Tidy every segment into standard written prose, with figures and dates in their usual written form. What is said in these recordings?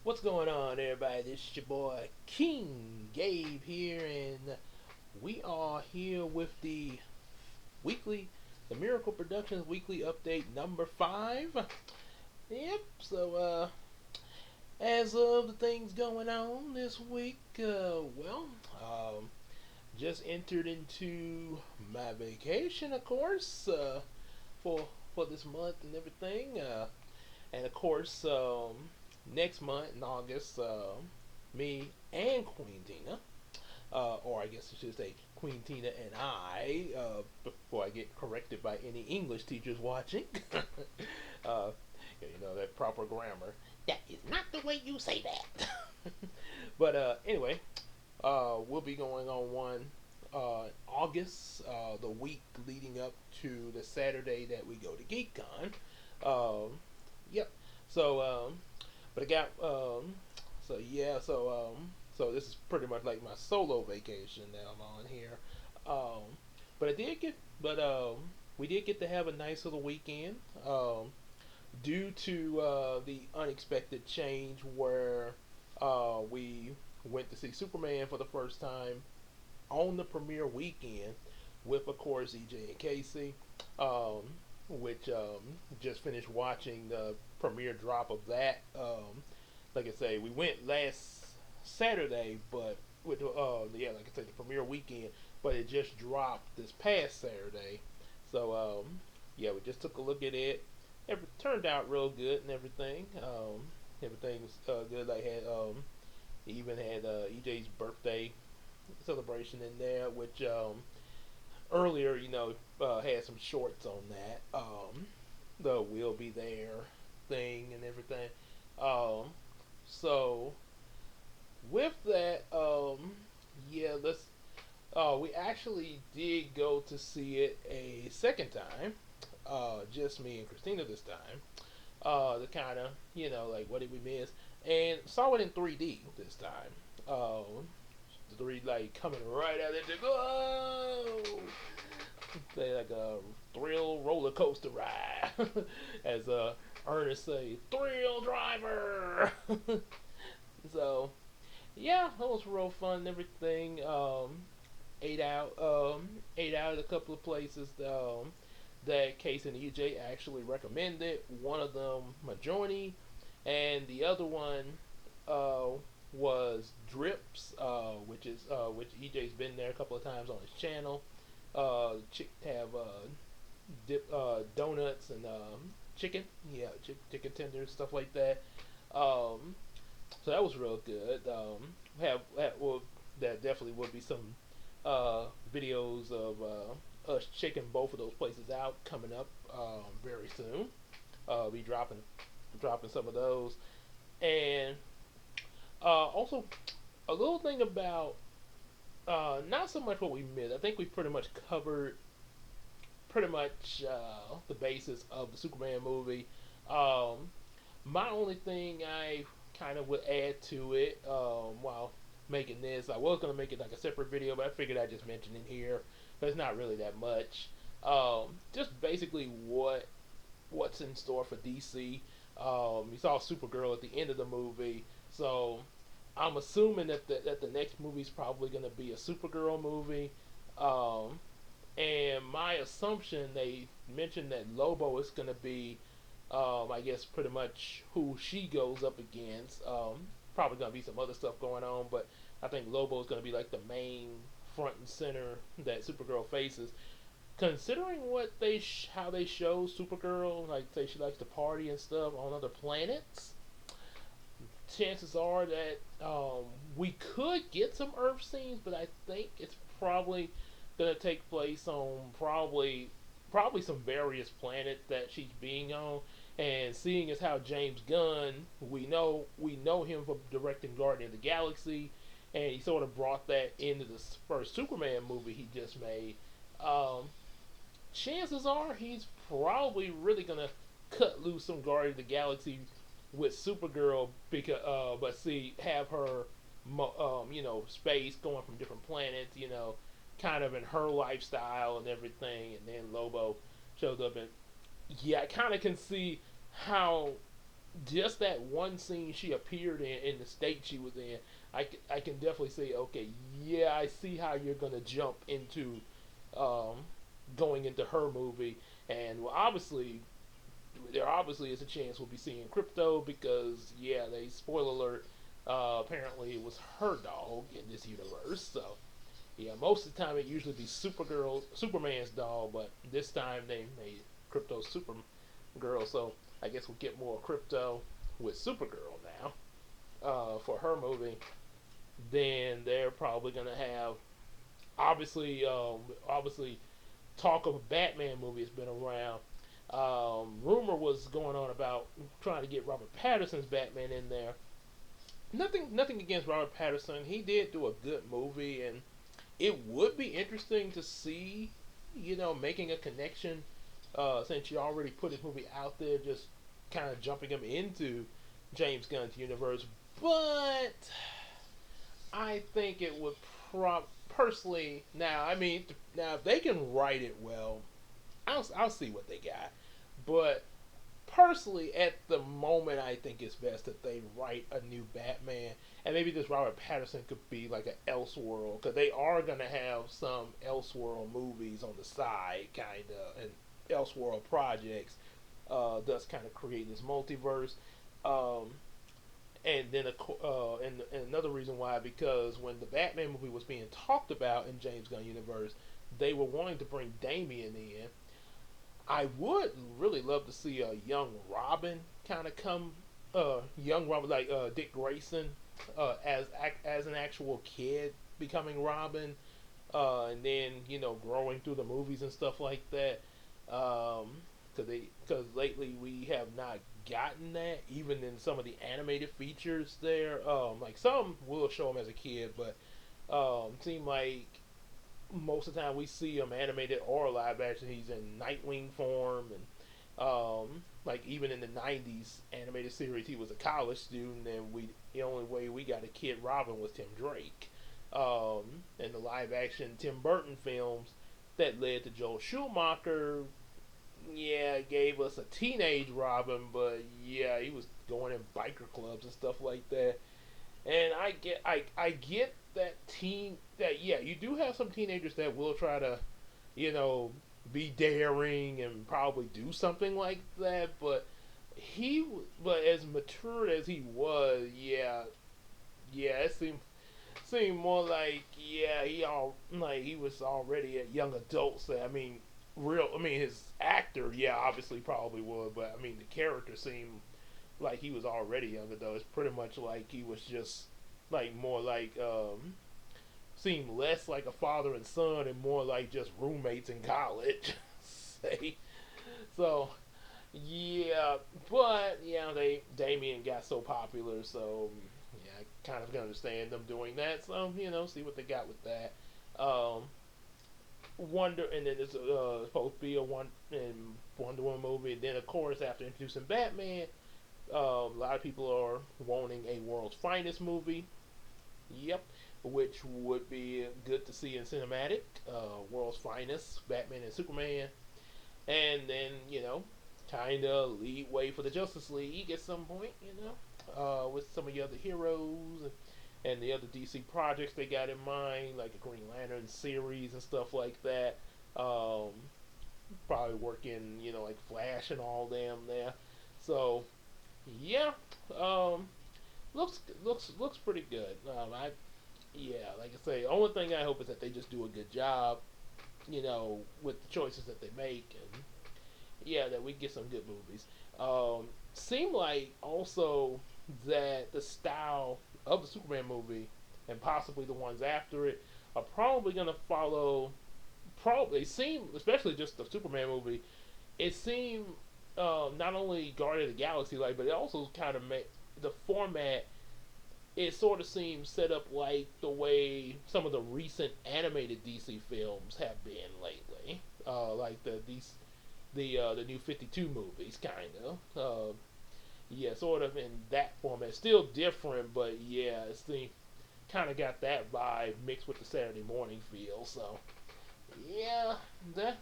What's going on, everybody? This is your boy King Gabe here, and we are here with weekly, the Miracle Productions weekly update number 5. Yep. So, as of the things going on this week, just entered into my vacation, of course, for this month and everything. And of course, next month in August, me and Queen Tina, or I guess I should say Queen Tina and I, before I get corrected by any English teachers watching, uh, that proper grammar. That is not the way you say that. But anyway, we'll be going on one August, the week leading up to the Saturday that we go to GeekCon. Yep. So, but I got so yeah, so this is pretty much like my solo vacation that I'm on here. Um, but I did get, but we did get to have a nice little weekend. Due to the unexpected change where we went to see Superman for the first time on the premiere weekend with, of course, EJ and Casey, um, which just finished watching the premiere drop of that. Like I say, we went last Saturday, but with like I said, the premiere weekend, but it just dropped this past Saturday. So yeah, we just took a look at it. It turned out real good and everything. Everything was good. I had even had EJ's birthday celebration in there, which earlier, had some shorts on that. The "We'll Be There" thing and everything. Um, so with that, yeah, let's. We actually did go to see it a second time. Just me and Christina this time. The kind of, like, what did we miss? And saw it in 3D this time. The three, like, coming right out of the go. They like a thrill roller coaster ride, as Ernest say, thrill driver. So yeah, that was real fun and everything. Ate out, ate out at a couple of places that Case and EJ actually recommended. One of them, Majority, and the other one uh, was Drips, which EJ's been there a couple of times on his channel. Chick have donuts and chicken, yeah, chicken tenders, stuff like that. Um, so that was real good. Well, that definitely would be some videos of us checking both of those places out coming up very soon. Be dropping some of those, and also a little thing about not so much what we missed. I think we pretty much covered pretty much the basis of the Superman movie. Um, my only thing I kind of would add to it while making this, I was gonna make it like a separate video, but I figured I'd just mention it here. But it's not really that much. Just basically what's in store for DC. You saw Supergirl at the end of the movie, so I'm assuming that the next movie is probably going to be a Supergirl movie. Um, and my assumption, they mentioned that Lobo is going to be, I guess, pretty much who she goes up against. Probably going to be some other stuff going on, but I think Lobo is going to be like the main front and center that Supergirl faces. Considering how they show Supergirl, like say she likes to party and stuff on other planets, chances are that we could get some Earth scenes, but I think it's probably gonna take place on probably some various planets that she's being on. And seeing as how James Gunn, we know him from directing Guardian of the Galaxy, and he sort of brought that into the first Superman movie he just made. Um, Chances are he's probably really gonna cut loose some Guardian of the Galaxy with Supergirl, because but see, have her space going from different planets, kind of in her lifestyle and everything, and then Lobo shows up, and yeah, I kind of can see how just that one scene she appeared in the state she was in, I can definitely say, okay, yeah, I see how you're gonna jump into um, going into her movie, and well, obviously there obviously is a chance we'll be seeing Crypto because yeah, they spoiler alert. Apparently, it was her dog in this universe. So yeah, most of the time it usually be Superman's dog, but this time they made Crypto Supergirl. So I guess we'll get more Crypto with Supergirl now for her movie. Then they're probably gonna have obviously talk of a Batman movie has been around. Rumor was going on about trying to get Robert Pattinson's Batman in there. Nothing against Robert Pattinson. He did do a good movie, and it would be interesting to see, making a connection since you already put his movie out there, just kind of jumping him into James Gunn's universe. But I think it would personally now. I mean, now if they can write it well, I'll see what they got. But personally, at the moment, I think it's best that they write a new Batman, and maybe this Robert Pattinson could be like an Elseworld, because they are gonna have some Elseworld movies on the side, kind of, and Elseworld projects. Thus, kind of create this multiverse. Um, and then, and another reason why, because when the Batman movie was being talked about in James Gunn universe, they were wanting to bring Damian in. I would really love to see a young Robin kind of come, young Robin like Dick Grayson, as an actual kid becoming Robin, and then growing through the movies and stuff like that. Because lately we have not gotten that even in some of the animated features there. Like some will show him as a kid, but seem like most of the time we see him animated or live action, he's in Nightwing form, and like even in the '90s animated series, he was a college student, and the only way we got a kid Robin was Tim Drake. And the live action Tim Burton films that led to Joel Schumacher, yeah, gave us a teenage Robin, but yeah, he was going in biker clubs and stuff like that. And I get that yeah, you do have some teenagers that will try to, you know, be daring and probably do something like that, but as mature as he was, yeah, yeah, it seemed more like yeah, he was already a young adult. So I mean his actor, yeah, obviously probably would, but I mean the character seemed like he was already young adult. It's pretty much like he was just like more like seemed less like a father and son and more like just roommates in college. Say so. Yeah, but yeah, Damien got so popular, so yeah, I kind of can understand them doing that. So see what they got with that. Um, Wonder, and then it's supposed to be a Wonder Woman movie. And then of course after introducing Batman, a lot of people are wanting a World's Finest movie. Yep, which would be good to see in cinematic. World's Finest, Batman and Superman, and then kind of lead way for the Justice League at some point. With some of the other heroes and the other DC projects they got in mind, like the Green Lantern series and stuff like that. Um, Probably working, like Flash and all them there. So yeah, um, looks pretty good. I Yeah, like I say, only thing I hope is that they just do a good job, with the choices that they make, and yeah, that we get some good movies. Seem like also that the style of the Superman movie and possibly the ones after it are probably gonna follow. Probably it seem, especially just the Superman movie. It seemed not only Guardian of the Galaxy like, but it also kind of made the format. It sort of seems set up like the way some of the recent animated DC films have been lately, like the new 52 movies, kind of. Yeah, sort of in that format. Still different, but yeah, it's the kind of got that vibe mixed with the Saturday morning feel. So yeah, that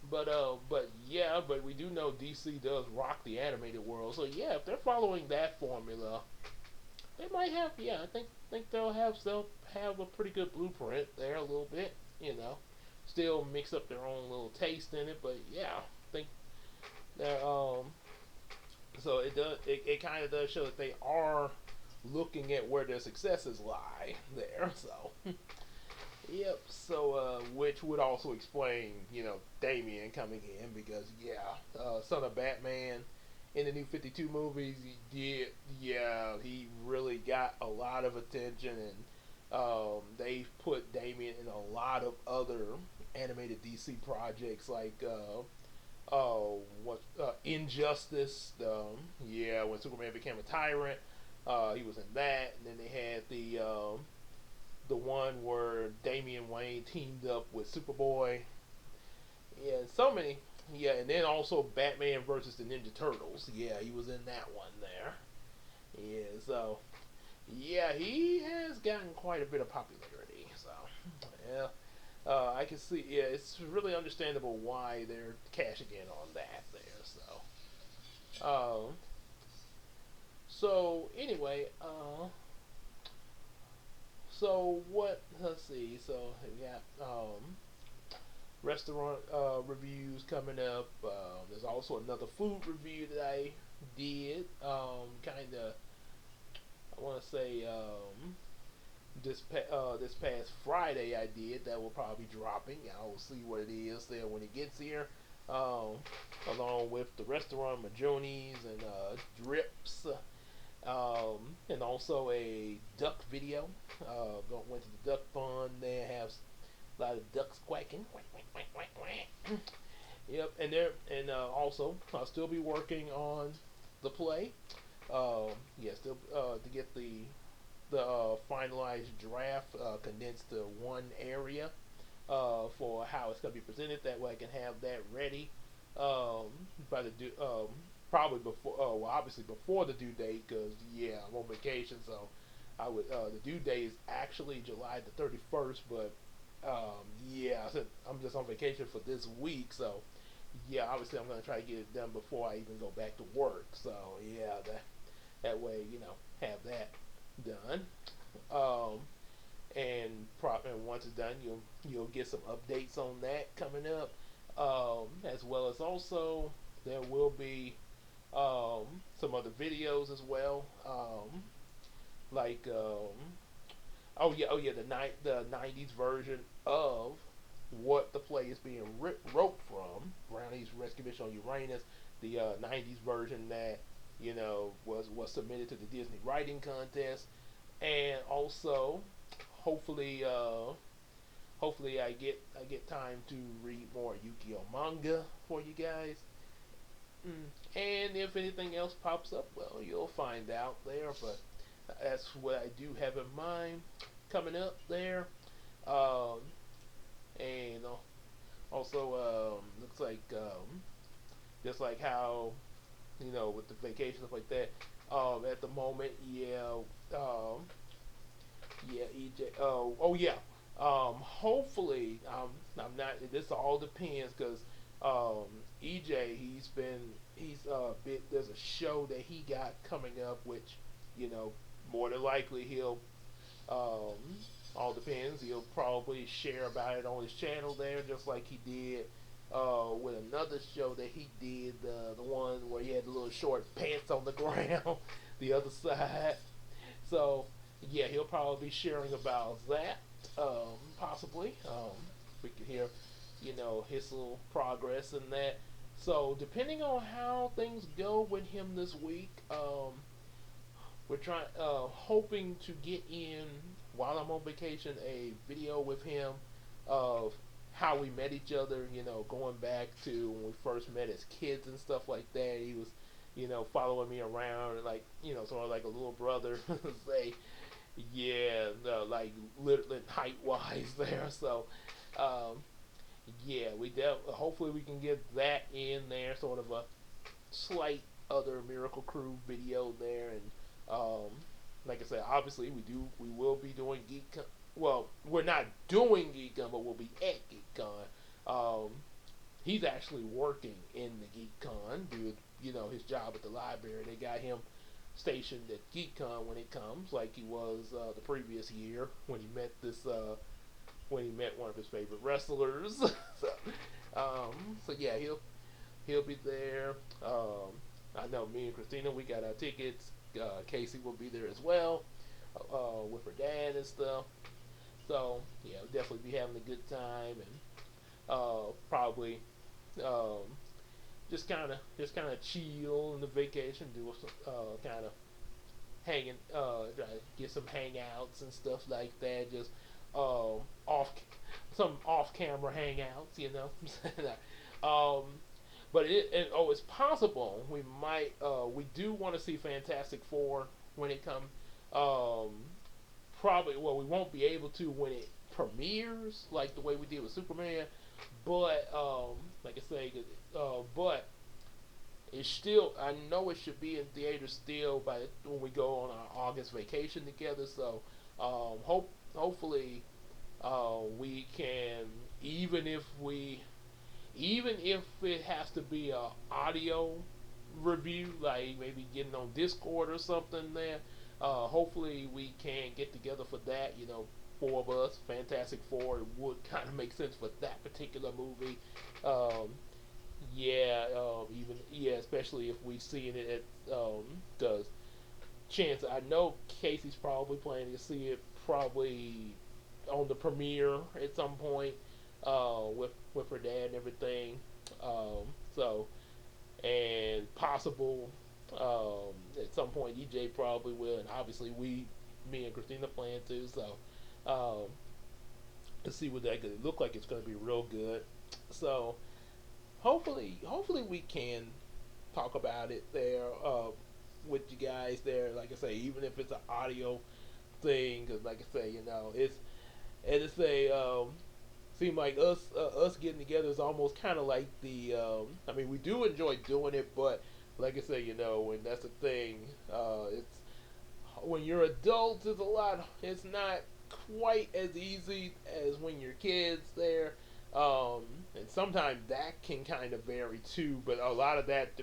But yeah, but we do know DC does rock the animated world. So yeah, if they're following that formula, they might have. Yeah, I think they'll have a pretty good blueprint there a little bit. You know, still mix up their own little taste in it, but yeah, I think they're So it kind of does show that they are looking at where their successes lie there. So yep. So which would also explain Damian coming in because yeah, son of Batman in the new 52 movies, he did, yeah, he really got a lot of attention, and they've put Damian in a lot of other animated DC projects like what Injustice. Yeah, when Superman became a tyrant, he was in that, and then they had the one where Damian Wayne teamed up with Superboy. Yeah, so many. Yeah, and then also Batman versus the Ninja Turtles. Yeah, he was in that one there. Yeah, so yeah, he has gotten quite a bit of popularity. So yeah, I can see. Yeah, it's really understandable why they're cashing in on that there. Um, so anyway, so what? Let's see. So we got restaurant reviews coming up. There's also another food review that I did. Kind of, I want to say this past Friday I did. That will probably be dropping. I'll see what it is there when it gets here. Um, Along with the restaurant Majoni's and Drips. And also a duck video. Went to the duck pond. They have a lot of ducks quacking. Quack, quack, quack, quack, quack. Yep, also I'll still be working on the play. Yeah, still to get the finalized draft condensed to one area for how it's gonna be presented. That way I can have that ready by the due probably before well obviously before the due date because yeah I'm on vacation so I would the due date is actually July the 31st but yeah I'm just on vacation for this week so yeah obviously I'm gonna try to get it done before I even go back to work so yeah that way have that done um, and once it's done you'll get some updates on that coming up as well as also there will be some other videos as well like the 90s version of what the play is being wrote from Brownie's Rescue Mission on Uranus the 90s version that was submitted to the Disney Writing Contest and also hopefully I get time to read more Yu-Gi-Oh manga for you guys. And if anything else pops up, well, you'll find out there. But that's what I do have in mind coming up there. Um, and also, looks like just like how with the vacation stuff like that. At the moment, yeah, yeah, EJ. Oh yeah. Hopefully, I'm not. This all depends because EJ he's bit. There's a show that he got coming up, which more than likely he'll um all depends. He'll probably share about it on his channel there, just like he did with another show that he did, the one where he had the little short pants on the ground, the other side. So yeah, he'll probably be sharing about that, possibly. We can hear, his little progress in that. So depending on how things go with him this week, we're hoping to get in while I'm on vacation a video with him of how we met each other. Going back to when we first met as kids and stuff like that. He was, following me around and like, sort of like a little brother. Say, yeah, like literally height wise there. So, um, yeah, hopefully we can get that in there, sort of a slight other Miracle Crew video there, and like I said, obviously we will be doing Well, we're not doing GeekCon, but we'll be at GeekCon. Um, he's actually working in the GeekCon due to his job at the library. They got him stationed at GeekCon when it comes, like he was the previous year when he met one of his favorite wrestlers. So yeah, he'll be there. I know me and Christina, we got our tickets. Casey will be there as well with her dad and stuff. So yeah, we'll definitely be having a good time and probably um, just kind of chill in the vacation, do some kind of hanging, try to get some hangouts and stuff like that. Just off some off camera hangouts, um, but it's possible we do want to see Fantastic Four when it comes. Um, Probably we won't be able to when it premieres like the way we did with Superman, but like I say, but it's still I know it should be in theaters still by when we go on our August vacation together. So hopefully we can even if we even if it has to be a audio review, like maybe getting on Discord or something there. Hopefully we can get together for that. Four of us, Fantastic Four, it would kind of make sense for that particular movie. Um, yeah, even yeah, especially if we see it at the chance. I know Casey's probably planning to see it probably on the premiere at some point with her dad and everything. So and possible at some point EJ probably will, and obviously me and Christina plan to. So to see what that could look like, it's going to be real good. So hopefully we can talk about it there with you guys there. Like I say, even if it's an audio thing, because like I say, it's a seem like us getting together is almost kind of like the. I mean, we do enjoy doing it, but like I say, when that's the thing, it's when you're adults, it's a lot. It's not quite as easy as when you're kids there. And sometimes that can kind of vary too, but a lot of that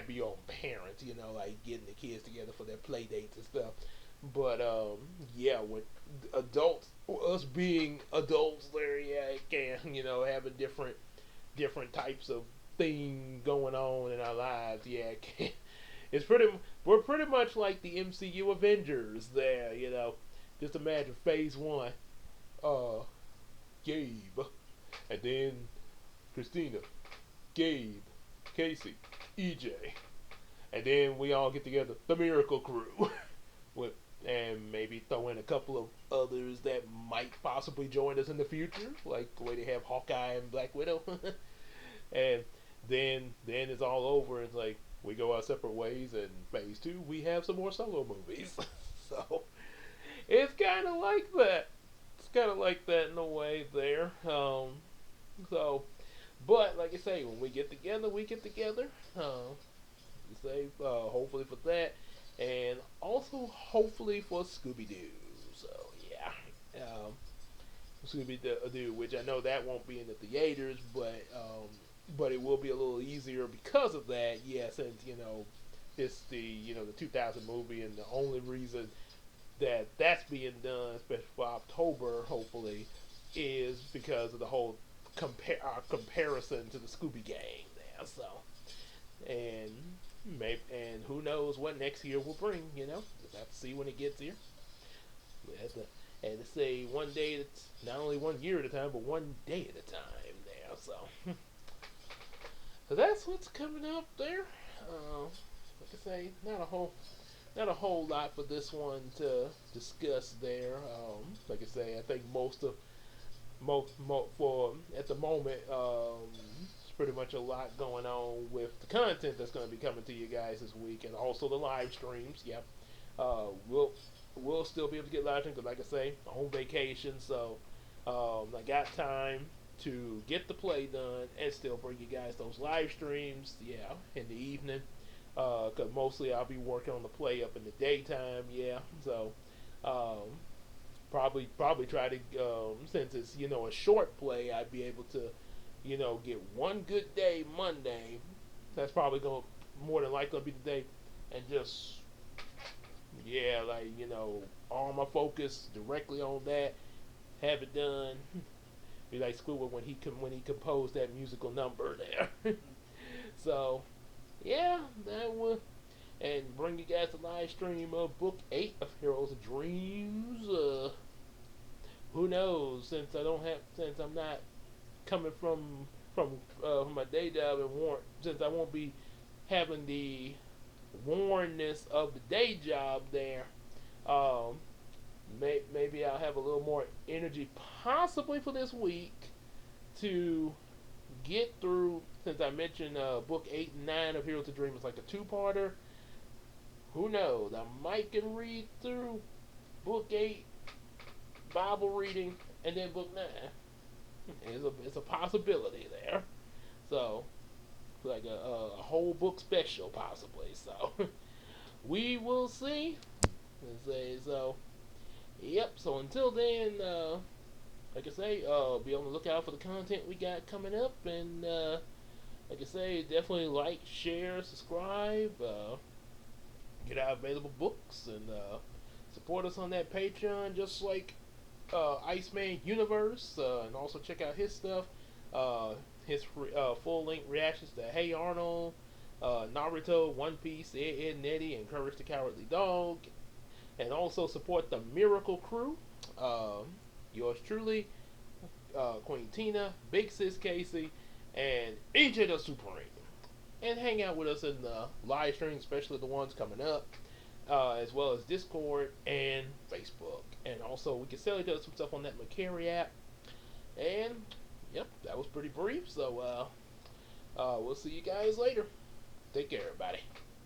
be on parents, like getting the kids together for their play dates and stuff. But yeah, with adults, us being adults, there, yeah, it can, having different types of thing going on in our lives. Yeah, it can. It's pretty. We're pretty much like the MCU Avengers there. Just imagine Phase One, uh, Gabe, and then Christina, Gabe, Casey, EJ, and then we all get together, the Miracle Crew, with and maybe throw in a couple of others that might possibly join us in the future, like the way they have Hawkeye and Black Widow, and then it's all over. It's like we go our separate ways, and Phase Two we have some more solo movies. So it's kind of like that. It's kind of like that in a way there. So, but like I say, when we get together, we get together. Say hopefully for that, and also hopefully for Scooby Doo. So yeah, Scooby Doo, which I know that won't be in the theaters, but it will be a little easier because of that. Yeah, since it's the 2000 movie, and the only reason that that's being done, especially for October, hopefully, is because of the whole comparison to the Scooby Gang there. So and maybe and who knows what next year will bring. We'll have to see when it gets here. We have to, and to say one day it's not only 1 year at a time, but one day at a time there. So that's what's coming up there. Like I say, not a whole lot for this one to discuss there. Like I say, I think for at the moment, it's pretty much a lot going on with the content that's going to be coming to you guys this week, and also the live streams. Yep, we'll still be able to get live streams because, like I say, on vacation, so I got time to get the play done and still bring you guys those live streams. Yeah, in the evening, because mostly I'll be working on the play up in the daytime. Yeah, so. Probably try to since it's a short play, I'd be able to get one good day Monday. That's probably going to more than likely be the day, and just yeah, like all my focus directly on that, have it done. Be like Squidward when he composed that musical number there. So yeah, that was and bring you guys a live stream of book 8 of Heroes of Dreams. Who knows? Since I'm not coming from my day job and warrant, since I won't be having the warnness of the day job there, um, maybe I'll have a little more energy possibly for this week to get through. Since I mentioned book 8 and 9 of Heroes of Dream is like a two-parter. Who knows? I might can read through book 8, Bible reading, and then book 9. It's a possibility there. So like a whole book special possibly. So we will see. So yep. So until then, like I say, be on the lookout for the content we got coming up, and like I say, definitely like, share, subscribe, get our available books, and support us on that Patreon, just like Iceman Universe, and also check out his stuff, his full length reactions to Hey Arnold, Naruto, One Piece, Ed, Ed Nettie, and Courage the Cowardly Dog, and also support the Miracle Crew. Yours truly, Queen Tina, Big Sis Casey, and EJ the Supreme. And hang out with us in the live stream, especially the ones coming up, as well as Discord and Facebook. And also, we can sell each other some stuff on that Macari app. And, yep, that was pretty brief. So, we'll see you guys later. Take care, everybody.